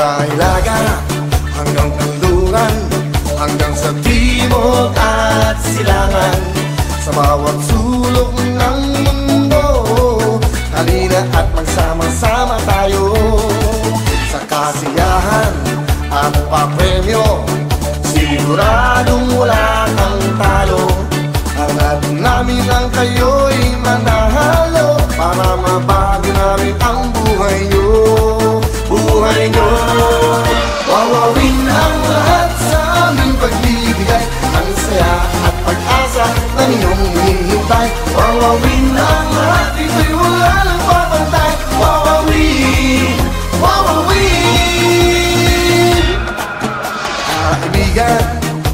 Mula Ilagan hanggang Kanluran, hanggang sa timog at silangan, sa bawat sulok ng mundo, halina at magsama-sama tayo. Sa kasiyahan at papremyo, siguradong wala kang talo. Hangad namin ang kayo'y manahalo, para mabago namin ang buhay nyo. Buhay nyo, wawawin ang lahat sa aming pagbibigay, ang saya at pag-asa na inyong hinihintay. Wawawin ang lahat, ito'y wala lang papantay. Wawawin, wawawin. Kaibigan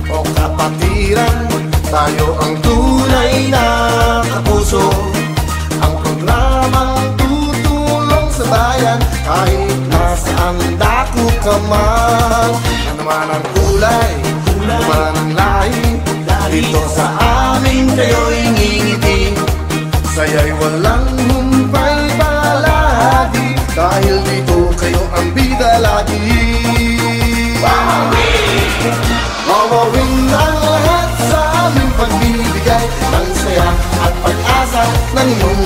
o kapatiran, tayo ang tunay na kapuso. Ang programang tutulong sa bayan, kahit nasaan dako ka man. Ano man ang kulay, ano man ang lahi, dito sa amin kayo'y ngingiti. Saya'y walang humpay palagi, dahil dito kayo ang bida lagi. Wawawin ang lahat sa aming pagbibigay, ang saya at pag-asa ng inyong